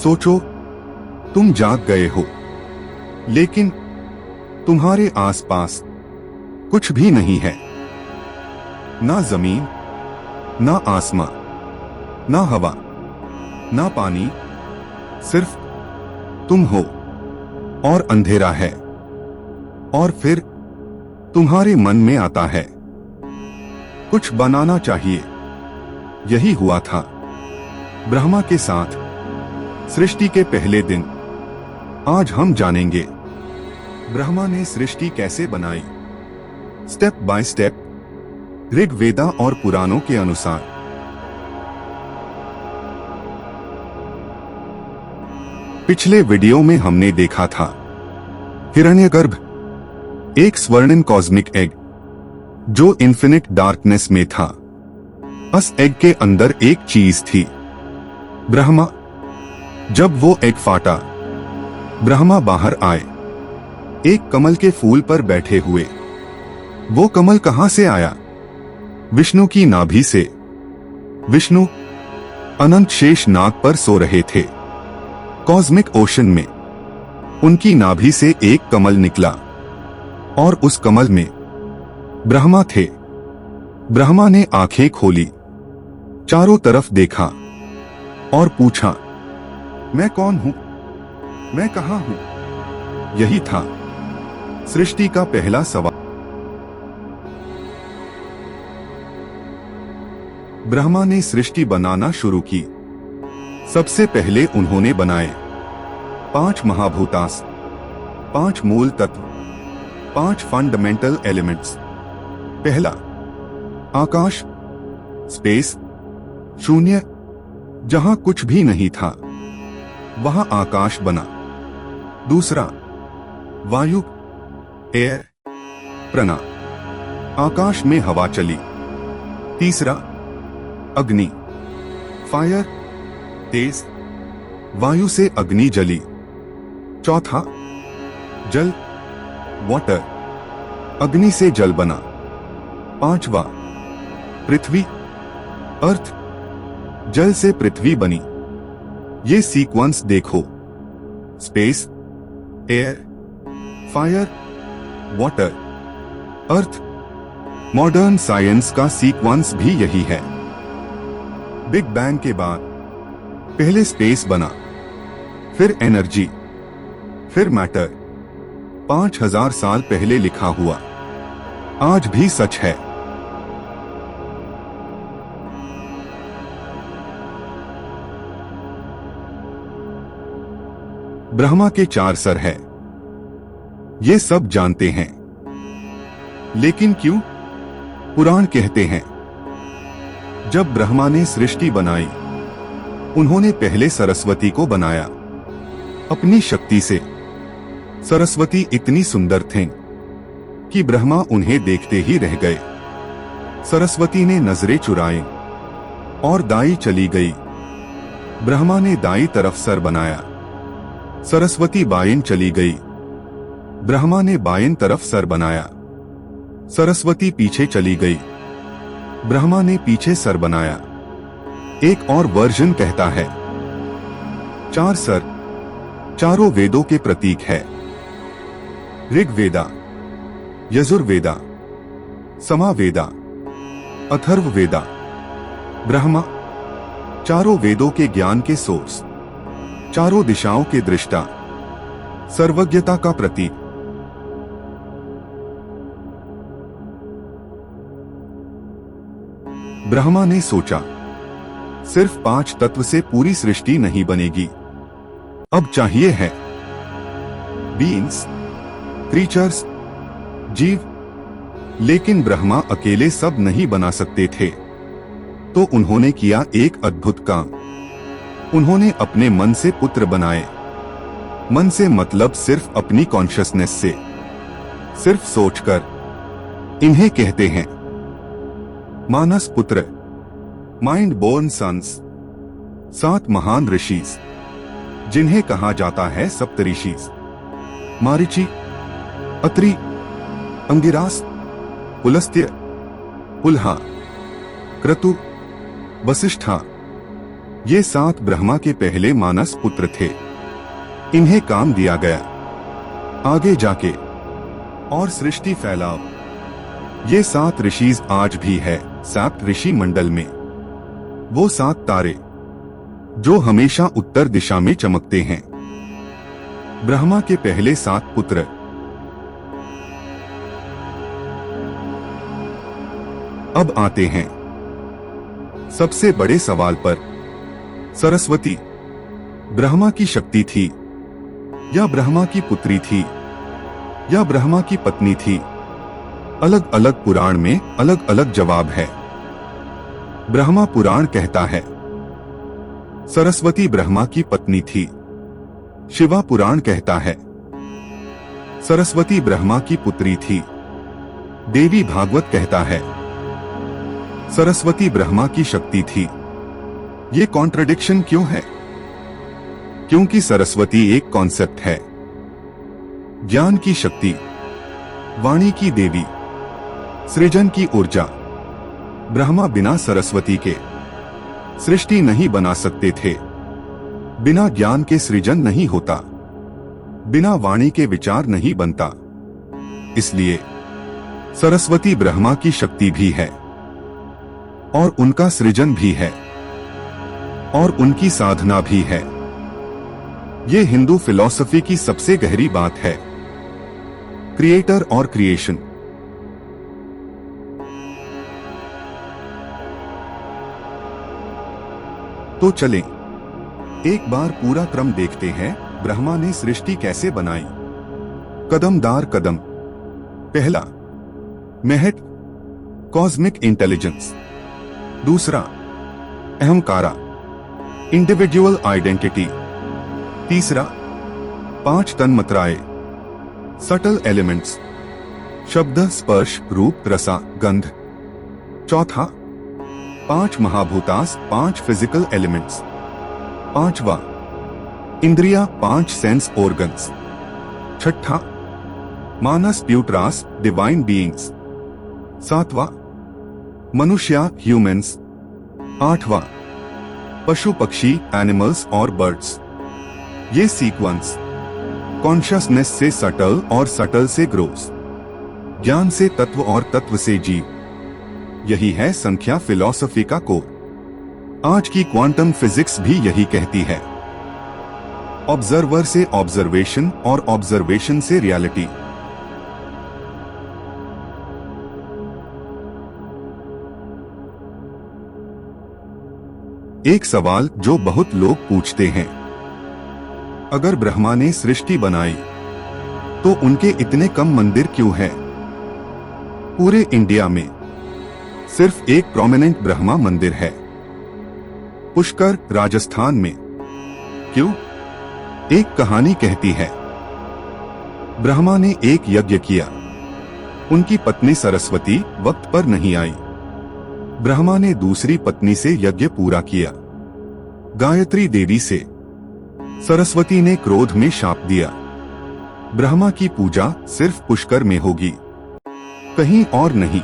सोचो, तुम जाग गए हो, लेकिन तुम्हारे आसपास कुछ भी नहीं है। ना जमीन, ना आसमां, ना हवा, ना पानी, सिर्फ तुम हो और अंधेरा है। और फिर तुम्हारे मन में आता है, कुछ बनाना चाहिए। यही हुआ था ब्रह्मा के साथ सृष्टि के पहले दिन। आज हम जानेंगे ब्रह्मा ने सृष्टि कैसे बनाई, स्टेप बाय स्टेप, ऋग्वेदा और पुराणों के अनुसार। पिछले वीडियो में हमने देखा था हिरण्यगर्भ, एक स्वर्णिम कॉस्मिक एग जो इन्फिनिट डार्कनेस में था। उस एग के अंदर एक चीज थी, ब्रह्मा। जब वो एग फाटा, ब्रह्मा बाहर आए, एक कमल के फूल पर बैठे हुए। वो कमल कहां से आया? विष्णु की नाभि से। विष्णु अनंत शेष नाग पर सो रहे थे कॉस्मिक ओशन में। उनकी नाभि से एक कमल निकला और उस कमल में ब्रह्मा थे। ब्रह्मा ने आंखें खोली, चारों तरफ देखा और पूछा, मैं कौन हूं? मैं कहां हूं? यही था सृष्टि का पहला सवाल। ब्रह्मा ने सृष्टि बनाना शुरू की। सबसे पहले उन्होंने बनाए 5 महाभूतास, 5 मूल तत्व, 5 फंडामेंटल एलिमेंट्स। पहला, आकाश, स्पेस, शून्य, जहां कुछ भी नहीं था वहां आकाश बना। दूसरा, वायु, एयर, प्रणा, आकाश में हवा चली। तीसरा, अग्नि, फायर, तेज, वायु से अग्नि जली। चौथा, जल, वाटर, अग्नि से जल बना। पांचवा, पृथ्वी, अर्थ, जल से पृथ्वी बनी। ये सीक्वेंस देखो, स्पेस, एयर, फायर, वाटर, अर्थ। मॉडर्न साइंस का सीक्वेंस भी यही है। बिग बैंग के बाद पहले स्पेस बना, फिर एनर्जी, फिर मैटर। 5000 साल पहले लिखा हुआ आज भी सच है। ब्रह्मा के 4 सर है, ये सब जानते हैं, लेकिन क्यों? पुराण कहते हैं जब ब्रह्मा ने सृष्टि बनाई, उन्होंने पहले सरस्वती को बनाया अपनी शक्ति से। सरस्वती इतनी सुंदर थीं कि ब्रह्मा उन्हें देखते ही रह गए। सरस्वती ने नजरें चुराई और दाई चली गई। ब्रह्मा ने दाई तरफ सर बनाया, सरस्वती बाएं चली गई। ब्रह्मा ने बाएं तरफ सर बनाया, सरस्वती पीछे चली गई। ब्रह्मा ने पीछे सर बनाया। एक और वर्जन कहता है 4 सर चारों वेदों के प्रतीक है। ऋग्वेदा, यजुर्वेदा, सामवेदा, अथर्ववेदा। ब्रह्मा चारों वेदों के ज्ञान के सोर्स, चारों दिशाओं के दृष्टा, सर्वज्ञता का प्रतीक। ब्रह्मा ने सोचा, सिर्फ 5 तत्व से पूरी सृष्टि नहीं बनेगी, अब चाहिए है बीइंग्स, क्रीचर्स, जीव। लेकिन ब्रह्मा अकेले सब नहीं बना सकते थे, तो उन्होंने किया एक अद्भुत काम। उन्होंने अपने मन से पुत्र बनाए। मन से मतलब सिर्फ अपनी कॉन्शियसनेस से, सिर्फ सोचकर। इन्हें कहते हैं मानस पुत्र, माइंड बोर्न सन्स। 7 महान ऋषिज, जिन्हें कहा जाता है सप्तऋषिज। मारीचि, अत्रि, अंगिरास, पुलस्त्य, पुलहा, क्रतु, वसिष्ठा, ये 7 ब्रह्मा के पहले मानस पुत्र थे। इन्हें काम दिया गया आगे जाके और सृष्टि फैलाओ। ये 7 ऋषिज आज भी है 7 ऋषि मंडल में, वो 7 तारे जो हमेशा उत्तर दिशा में चमकते हैं। ब्रह्मा के पहले 7 पुत्र। अब आते हैं सबसे बड़े सवाल पर। सरस्वती ब्रह्मा की शक्ति थी या ब्रह्मा की पुत्री थी या ब्रह्मा की पत्नी थी? अलग अलग पुराण में अलग अलग जवाब है। ब्रह्मा पुराण कहता है सरस्वती ब्रह्मा की पत्नी थी। शिवा पुराण कहता है सरस्वती ब्रह्मा की पुत्री थी। देवी भागवत कहता है सरस्वती ब्रह्मा की शक्ति थी। ये कॉन्ट्रडिक्शन क्यों है? क्योंकि सरस्वती एक कॉन्सेप्ट है, ज्ञान की शक्ति, वाणी की देवी, सृजन की ऊर्जा। ब्रह्मा बिना सरस्वती के सृष्टि नहीं बना सकते थे। बिना ज्ञान के सृजन नहीं होता, बिना वाणी के विचार नहीं बनता। इसलिए सरस्वती ब्रह्मा की शक्ति भी है और उनका सृजन भी है और उनकी साधना भी है। ये हिंदू फिलॉसफी की सबसे गहरी बात है, क्रिएटर और क्रिएशन। तो चलें एक बार पूरा क्रम देखते हैं, ब्रह्मा ने सृष्टि कैसे बनाई। कदमदार कदम। पहला, महत कॉस्मिक इंटेलिजेंस। दूसरा, अहंकारा इंडिविजुअल आइडेंटिटी। तीसरा, 5 तन्मात्राएं सटल एलिमेंट्स, शब्द, स्पर्श, रूप, रसा, गंध। चौथा, 5 महाभूतास 5 फिजिकल एलिमेंट्स। पांचवा, इंद्रिया 5 सेंस ऑर्गन्स। छठा, मानस प्यूटरास डिवाइन बीइंग्स। सातवां, मनुष्य ह्यूमंस। आठवां, पशु पक्षी एनिमल्स और बर्ड्स। ये सीक्वेंस कॉन्शियसनेस से सटल और सटल से ग्रोस, ज्ञान से तत्व और तत्व से जीव। यही है संख्या फिलॉसफी का कोर। आज की क्वांटम फिजिक्स भी यही कहती है, ऑब्जर्वर से ऑब्जर्वेशन और ऑब्जर्वेशन से रियलिटी। एक सवाल जो बहुत लोग पूछते हैं, अगर ब्रह्मा ने सृष्टि बनाई तो उनके इतने कम मंदिर क्यों हैं? पूरे इंडिया में सिर्फ एक प्रोमिनेंट ब्रह्मा मंदिर है, पुष्कर, राजस्थान में। क्यों? एक कहानी कहती है, ब्रह्मा ने एक यज्ञ किया, उनकी पत्नी सरस्वती वक्त पर नहीं आई। ब्रह्मा ने दूसरी पत्नी से यज्ञ पूरा किया, गायत्री देवी से। सरस्वती ने क्रोध में शाप दिया, ब्रह्मा की पूजा सिर्फ पुष्कर में होगी, कहीं और नहीं।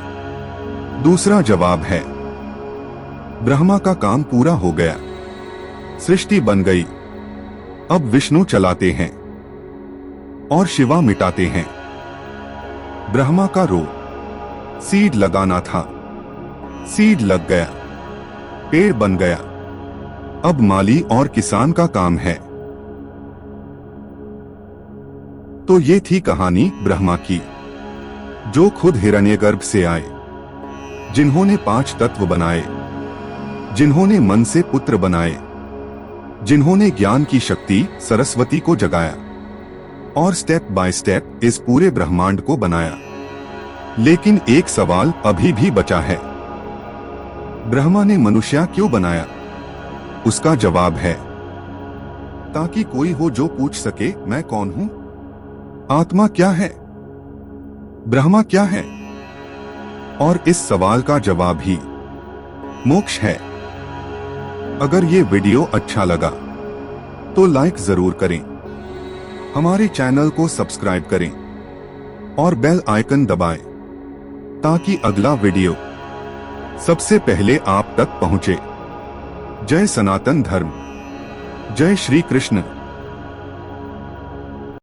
दूसरा जवाब है, ब्रह्मा का काम पूरा हो गया, सृष्टि बन गई, अब विष्णु चलाते हैं और शिवा मिटाते हैं। ब्रह्मा का रोल सीड लगाना था, सीड लग गया, पेड़ बन गया, अब माली और किसान का काम है। तो ये थी कहानी ब्रह्मा की, जो खुद हिरण्यगर्भ से आए, जिन्होंने 5 तत्व बनाए, जिन्होंने मन से पुत्र बनाए, जिन्होंने ज्ञान की शक्ति सरस्वती को जगाया और स्टेप बाय स्टेप इस पूरे ब्रह्मांड को बनाया। लेकिन एक सवाल अभी भी बचा है, ब्रह्मा ने मनुष्य क्यों बनाया? उसका जवाब है, ताकि कोई हो जो पूछ सके, मैं कौन हूं? आत्मा क्या है? ब्रह्मा क्या है? और इस सवाल का जवाब ही मोक्ष है। अगर ये वीडियो अच्छा लगा तो लाइक जरूर करें, हमारे चैनल को सब्सक्राइब करें और बेल आइकन दबाएं, ताकि अगला वीडियो सबसे पहले आप तक पहुंचे। जय सनातन धर्म, जय श्री कृष्ण।